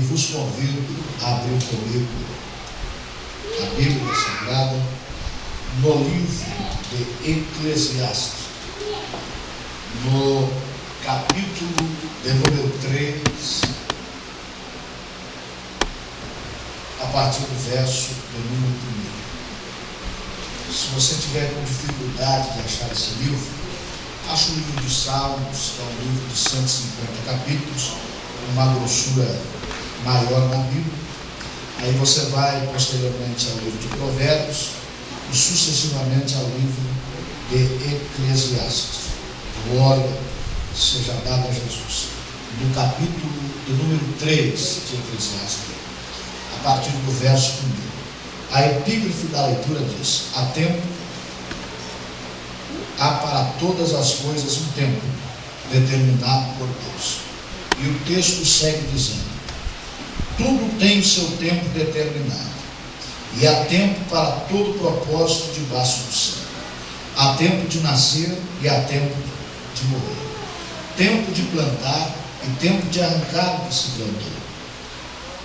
vos convido a abrir comigo a Bíblia Sagrada no livro de Eclesiastes, no capítulo de número 3, a partir do verso de número 1. Se você tiver com dificuldade de achar esse livro, acha o livro de Salmos, que é um livro de 150 capítulos, uma grossura maior na Bíblia. Aí você vai posteriormente ao livro de Provérbios e sucessivamente ao livro de Eclesiastes. Glória seja dada a Jesus. No capítulo de número 3 de Eclesiastes, a partir do verso 1. A epígrafe da leitura diz: há para todas as coisas um tempo determinado por Deus. E o texto segue dizendo: tudo tem o seu tempo determinado, e há tempo para todo propósito debaixo do céu. Há tempo de nascer e há tempo de morrer, tempo de plantar e tempo de arrancar o que se plantou,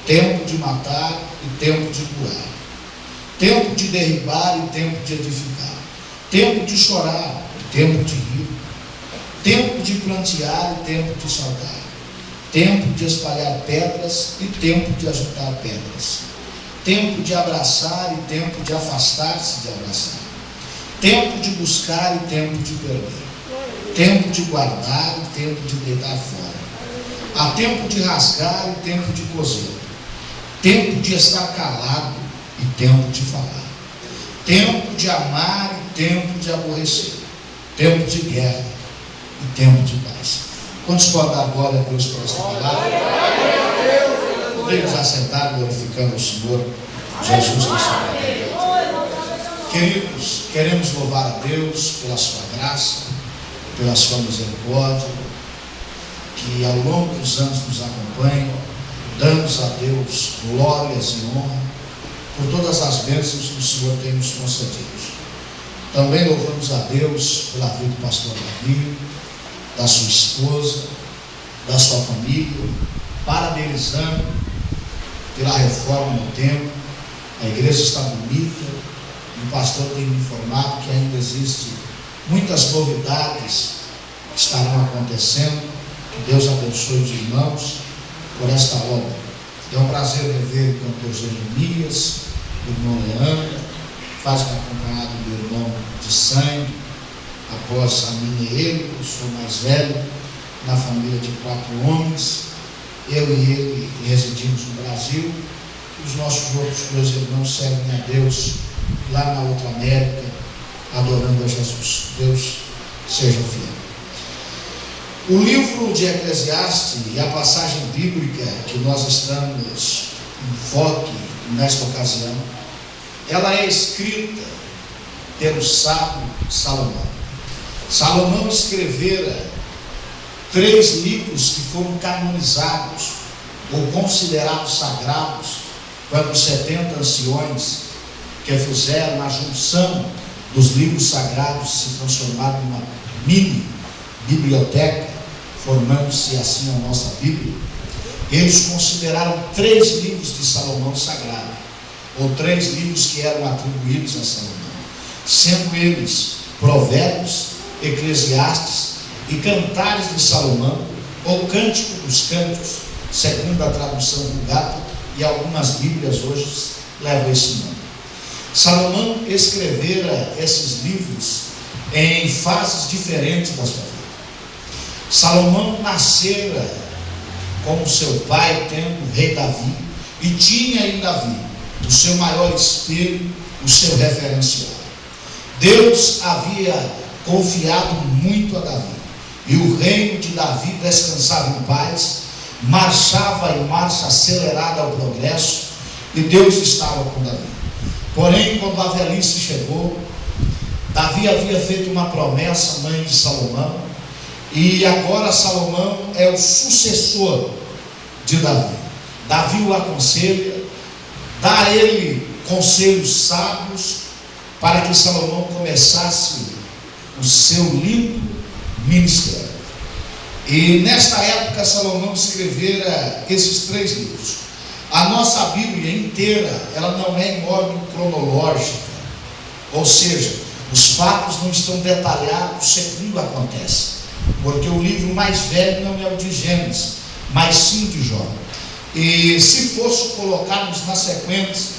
tempo de matar e tempo de curar, tempo de derribar e tempo de edificar, tempo de chorar e tempo de rir, tempo de plantear e tempo de saltar, tempo de espalhar pedras e tempo de ajuntar pedras, tempo de abraçar e tempo de afastar-se de abraçar, tempo de buscar e tempo de perder, tempo de guardar e tempo de deitar fora. Há tempo de rasgar e tempo de coser, tempo de estar calado e tempo de falar, tempo de amar e tempo de aborrecer, tempo de guerra e tempo de paz. Quantos podem dar glória a Deus por esta palavra? Podemos assentar glorificando o Senhor Jesus Cristo. Queridos, queremos louvar a Deus pela sua graça, pela sua misericórdia, que ao longo dos anos nos acompanha. Damos a Deus glórias e honra por todas as bênçãos que o Senhor tem nos concedido. Também louvamos a Deus pela vida do pastor Davi, da sua esposa, da sua família, parabenizando pela reforma no templo. A igreja está bonita, e o pastor tem me informado que ainda existem muitas novidades que estarão acontecendo. Que Deus abençoe os irmãos por esta obra. É um prazer rever o cantor Jeremias, o irmão Leandro, faz-me acompanhado do meu irmão de sangue. Após a minha e ele, eu sou mais velho, na família de 4 homens. Eu e ele residimos no Brasil. Os nossos outros 2 irmãos servem a Deus lá na outra América, adorando a Jesus. Deus seja fiel. O livro de Eclesiastes e a passagem bíblica que nós estamos em foco nesta ocasião, ela é escrita pelo sábio Salomão. Salomão escrevera 3 livros que foram canonizados ou considerados sagrados quando os 70 anciões que fizeram a junção dos livros sagrados se transformaram numa mini biblioteca, formando-se assim a nossa Bíblia. Eles consideraram 3 livros de Salomão sagrados, ou 3 livros que eram atribuídos a Salomão, sendo eles Provérbios, Eclesiastes e Cantares de Salomão, ou Cântico dos Cânticos, segundo a tradução Vulgata, e algumas Bíblias hoje levam esse nome. Salomão escrevera esses livros em fases diferentes da sua vida. Salomão nascera com o seu pai, tendo o rei Davi, e tinha em Davi o seu maior espelho, o seu referencial. Deus havia confiado muito a Davi, e o reino de Davi descansava em paz, marchava em marcha acelerada ao progresso, e Deus estava com Davi. Porém, quando a velhice chegou, Davi havia feito uma promessa à mãe de Salomão, e agora Salomão é o sucessor de Davi. Davi o aconselha, dá a ele conselhos sábios para que Salomão começasse o seu lindo ministério. E nesta época Salomão escrevera esses 3 livros. A nossa Bíblia inteira, ela não é em ordem cronológica, ou seja, os fatos não estão detalhados segundo acontece, porque o livro mais velho não é o de Gênesis, mas sim o de Jó. E se fosse colocarmos na sequência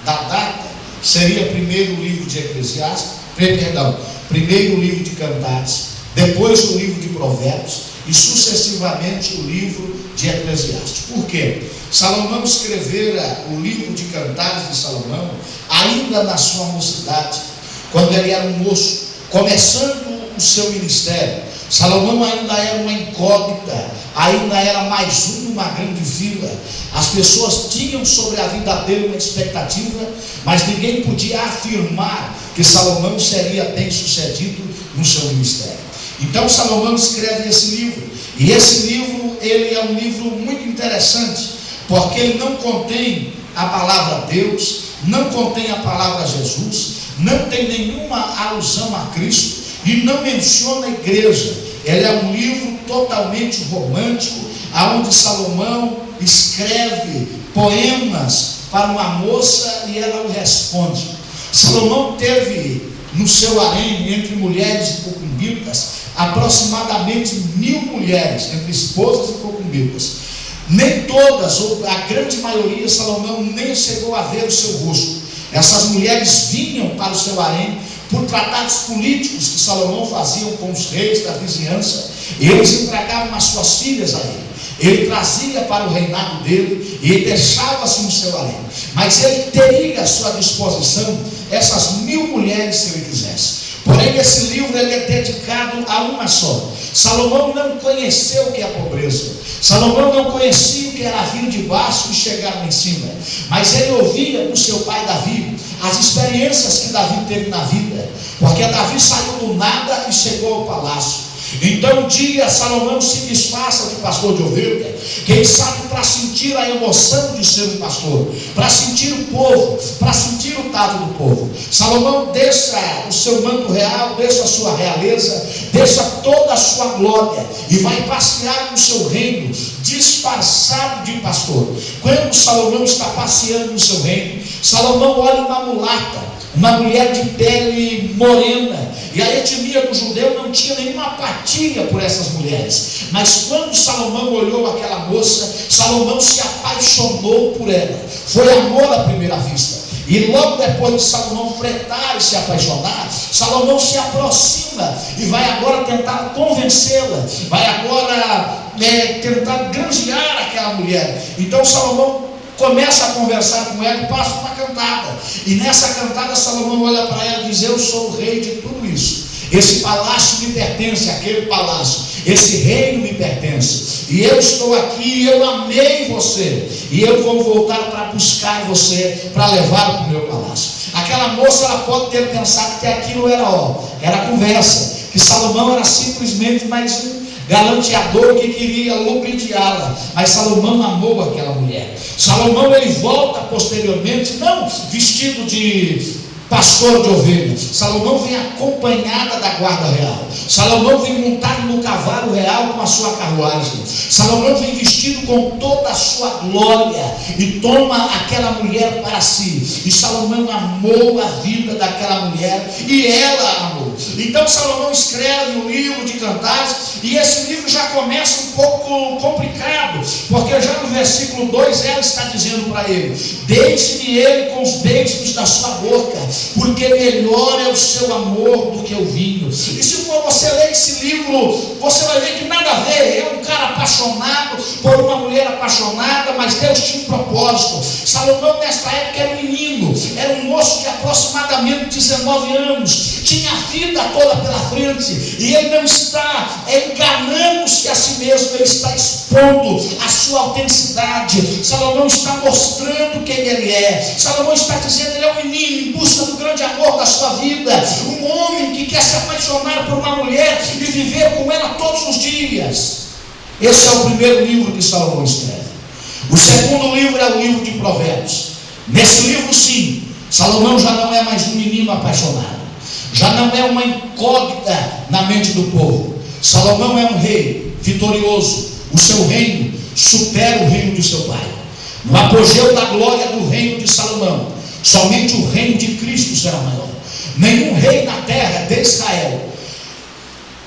da data, seria primeiro o livro de Eclesiastes, primeiro o livro de Cantares, depois o livro de Provérbios e sucessivamente o livro de Eclesiastes. Por quê? Salomão escrevera o livro de Cantares de Salomão ainda na sua mocidade, quando ele era um moço, começando o seu ministério. Salomão ainda era uma incógnita, ainda era mais um numa grande vila. As pessoas tinham sobre a vida dele uma expectativa, mas ninguém podia afirmar que Salomão seria bem sucedido no seu ministério. Então Salomão escreve esse livro, e esse livro ele é um livro muito interessante, porque ele não contém a palavra Deus, não contém a palavra Jesus, não tem nenhuma alusão a Cristo e não menciona a igreja. Ele é um livro totalmente romântico, aonde Salomão escreve poemas para uma moça e ela o responde. Salomão teve no seu harém, entre mulheres e concubinas, aproximadamente 1000 mulheres, entre esposas e concubinas. Nem todas, ou a grande maioria, Salomão nem chegou a ver o seu rosto. Essas mulheres vinham para o seu harém por tratados políticos que Salomão fazia com os reis da vizinhança. Eles entregavam as suas filhas a ele. Ele trazia para o reinado dele e deixava-se no seu harém. Mas ele teria à sua disposição essas 1000 mulheres se ele quisesse. Porém, esse livro ele é dedicado a uma só. Salomão não conheceu o que é pobreza. Salomão não conhecia o que era vir de baixo e chegar lá em cima. Mas ele ouvia do seu pai Davi as experiências que Davi teve na vida. Porque Davi saiu do nada e chegou ao palácio. Então um dia Salomão se disfarça de pastor de ovelha, quem sabe para sentir a emoção de ser um pastor, para sentir o povo, para sentir o tato do povo. Salomão deixa o seu manto real, deixa a sua realeza, deixa toda a sua glória e vai passear no seu reino, disfarçado de pastor. Quando Salomão está passeando no seu reino, Salomão olha uma mulata, uma mulher de pele morena, e a etnia do judeu não tinha nenhuma apatia por essas mulheres. Mas quando Salomão olhou aquela moça, Salomão se apaixonou por ela. Foi amor à primeira vista. E logo depois de Salomão fretar e se apaixonar, Salomão se aproxima e vai agora tentar convencê-la, vai agora tentar granjear aquela mulher. Então Salomão começa a conversar com ela e passa uma cantada. E nessa cantada Salomão olha para ela e diz: eu sou o rei de tudo isso. Esse palácio me pertence, aquele palácio, esse reino me pertence. E eu estou aqui, eu amei você. E eu vou voltar para buscar você, para levá-lo para o meu palácio. Aquela moça, ela pode ter pensado que aquilo era conversa, que Salomão era simplesmente mais um galanteador que queria lubrifiá-la. Mas Salomão amou aquela mulher. Salomão ele volta posteriormente, não vestido de pastor de ovelhas. Salomão vem acompanhada da guarda real. Salomão vem montado no cavalo real com a sua carruagem. Salomão vem vestido com toda a sua glória e toma aquela mulher para si. E Salomão amou a vida daquela mulher e ela amou. Então Salomão escreve o livro de Cantares, e esse livro já começa um pouco complicado, porque já no versículo 2 ela está dizendo para ele: deixe-me ele com os beijos da sua boca, porque melhor é o seu amor do que o vinho. E se for você ler esse livro, você vai ver que nada a ver. É um cara apaixonado por uma mulher apaixonada, mas Deus tinha um propósito. Salomão nesta época era um menino, era um moço de aproximadamente 19 anos, tinha a vida toda pela frente, e ele não está enganando-se a si mesmo, ele está expondo a sua autenticidade. Salomão está mostrando quem ele é. Salomão está dizendo: ele é um menino em busca do grande amor da sua vida, um homem que quer se apaixonar por uma mulher e viver com ela todos os dias. Esse é o primeiro livro que Salomão escreve. O segundo livro é o livro de Provérbios. Nesse livro, sim, Salomão já não é mais um menino apaixonado, já não é uma incógnita na mente do povo. Salomão é um rei, vitorioso. O seu reino supera o reino de seu pai. No apogeu da glória do reino de Salomão, somente o reino de Cristo será maior. Nenhum rei na terra de Israel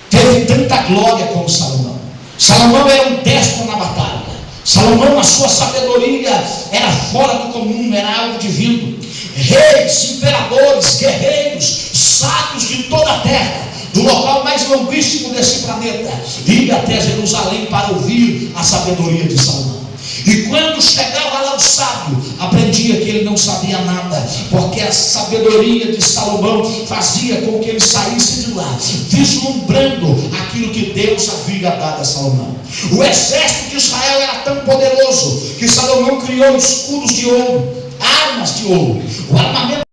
teve tanta glória como Salomão. Salomão era um déspota na batalha. Salomão, a sua sabedoria era fora do comum, era algo divino. Reis, imperadores, guerreiros, sábios de toda a terra, do local mais longuíssimo desse planeta, ia até Jerusalém para ouvir a sabedoria de Salomão. E quando chegava lá o sábio, aprendia que ele não sabia nada, porque a sabedoria de Salomão fazia com que ele saísse de lá, vislumbrando aquilo que Deus havia dado a Salomão. O exército de Israel era tão poderoso, que Salomão criou escudos de ouro, armas de ouro, o armamento